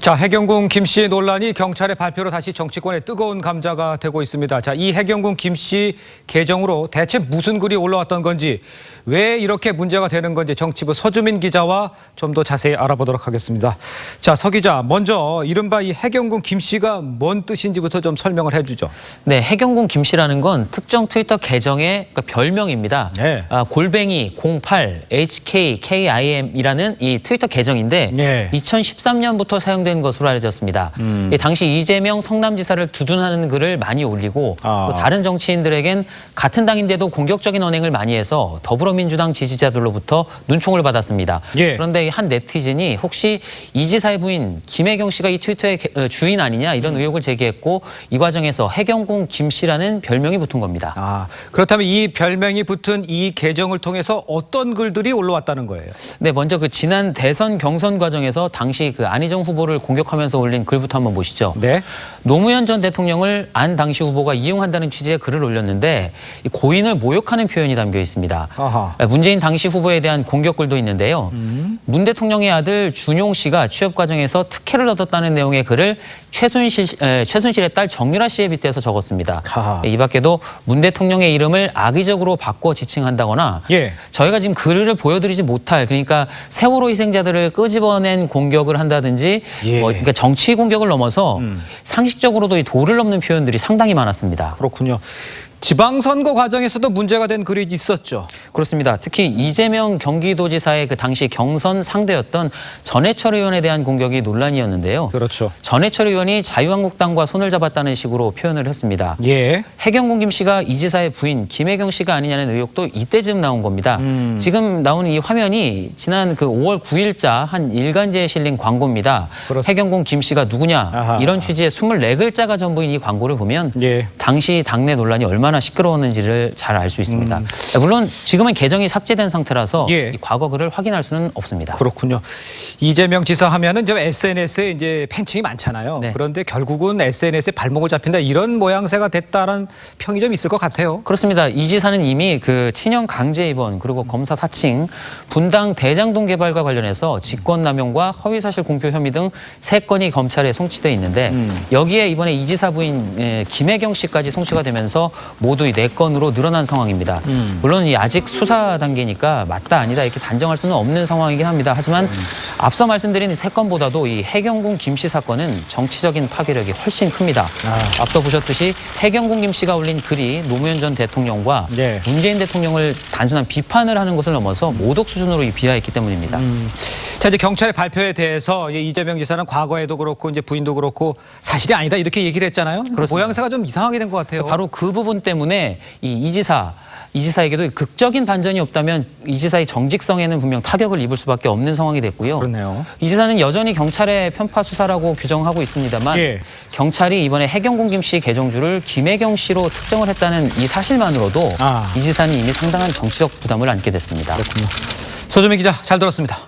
자, 해경군 김 씨의 논란이 경찰의 발표로 다시 정치권의 뜨거운 감자가 되고 있습니다. 자, 이 해경군 김 씨 계정으로 대체 무슨 글이 올라왔던 건지, 왜 이렇게 문제가 되는 건지 정치부 서주민 기자와 좀 더 자세히 알아보도록 하겠습니다. 자, 서 기자, 먼저 이른바 이 해경군 김 씨가 뭔 뜻인지부터 좀 설명을 해주죠. 네, 해경군 김 씨라는 건 특정 트위터 계정의 별명입니다. 네. 골뱅이 08HKKIM이라는 이 트위터 계정인데 네. 2013년부터 사용된 것으로 알려졌습니다. 당시 이재명 성남지사를 두둔하는 글을 많이 올리고 또 다른 정치인들에겐 같은 당인데도 공격적인 언행을 많이 해서 더불어민주당 지지자들로부터 눈총을 받았습니다. 예. 그런데 한 네티즌이 혹시 이 지사의 부인 김혜경 씨가 이 트위터의 주인 아니냐 이런 의혹을 제기했고, 이 과정에서 해경군 김 씨라는 별명이 붙은 겁니다. 그렇다면 이 별명이 붙은 이 계정을 통해서 어떤 글들이 올라왔다는 거예요? 네, 먼저 그 지난 대선 경선 과정에서 당시 그 안희정 후보를 공격하면서 올린 글부터 한번 보시죠. 네. 노무현 전 대통령을 안 당시 후보가 이용한다는 취지의 글을 올렸는데 이 고인을 모욕하는 표현이 담겨 있습니다. 아하. 문재인 당시 후보에 대한 공격글도 있는데요. 문 대통령의 아들 준용 씨가 취업 과정에서 특혜를 얻었다는 내용의 글을 최순실의 딸 정유라 씨에 빗대서 적었습니다. 아하. 이 밖에도 문 대통령의 이름을 악의적으로 바꿔 지칭한다거나, 예. 저희가 지금 글을 보여드리지 못할, 그러니까 세월호 희생자들을 끄집어낸 공격을 한다든지, 예. 그러니까 정치 공격을 넘어서 상식적으로도 이 도를 넘는 표현들이 상당히 많았습니다. 그렇군요. 지방선거 과정에서도 문제가 된 글이 있었죠. 그렇습니다. 특히 이재명 경기도지사의 그 당시 경선 상대였던 전해철 의원에 대한 공격이 논란이었는데요. 그렇죠. 전해철 의원이 자유한국당과 손을 잡았다는 식으로 표현을 했습니다. 예. 해경군 김 씨가 이 지사의 부인 김혜경 씨가 아니냐는 의혹도 이때쯤 나온 겁니다. 지금 나온 이 화면이 지난 그 5월 9일자 한 일간지에 실린 광고입니다. 그렇습니다. 해경군 김 씨가 누구냐, 아하. 이런 취지의 24글자가 전부인 이 광고를 보면 예. 당시 당내 논란이 얼마나 시끄러웠는지를 잘 알 수 있습니다. 물론 지금은 계정이 삭제된 상태라서 예. 이 과거 글을 확인할 수는 없습니다. 그렇군요. 이재명 지사 하면은 이제 SNS에 이제 팬층이 많잖아요. 네. 그런데 결국은 SNS에 발목을 잡힌다, 이런 모양새가 됐다는 평이 좀 있을 것 같아요. 그렇습니다. 이 지사는 이미 그 친형 강제 입원, 그리고 검사 사칭, 분당 대장동 개발과 관련해서 직권남용과 허위사실 공표 혐의 등 3건이 검찰에 송치돼 있는데, 여기에 이번에 이 지사 부인 김혜경 씨까지 송치가 되면서 모두 이 4건으로 늘어난 상황입니다. 물론 이 아직 수사 단계니까 맞다 아니다 이렇게 단정할 수는 없는 상황이긴 합니다. 하지만 앞서 말씀드린 3건보다도 이 해경군 김 씨 사건은 정치적인 파괴력이 훨씬 큽니다. 앞서 보셨듯이 해경군 김 씨가 올린 글이 노무현 전 대통령과 네. 문재인 대통령을 단순한 비판을 하는 것을 넘어서 모독 수준으로 비하했기 때문입니다. 자, 이제 경찰의 발표에 대해서 이재명 지사는 과거에도 그렇고 이제 부인도 그렇고 사실이 아니다 이렇게 얘기를 했잖아요. 그렇습니다. 모양새가 좀 이상하게 된 것 같아요. 바로 그 부분 때문에 이 지사에게도 극적인 반전이 없다면 이 지사의 정직성에는 분명 타격을 입을 수밖에 없는 상황이 됐고요. 그렇네요. 이 지사는 여전히 경찰의 편파 수사라고 규정하고 있습니다만, 예. 경찰이 이번에 해경군 김 씨 계정주를 김혜경 씨로 특정을 했다는 이 사실만으로도 이 지사는 이미 상당한 정치적 부담을 안게 됐습니다. 그렇군요. 서주민 기자, 잘 들었습니다.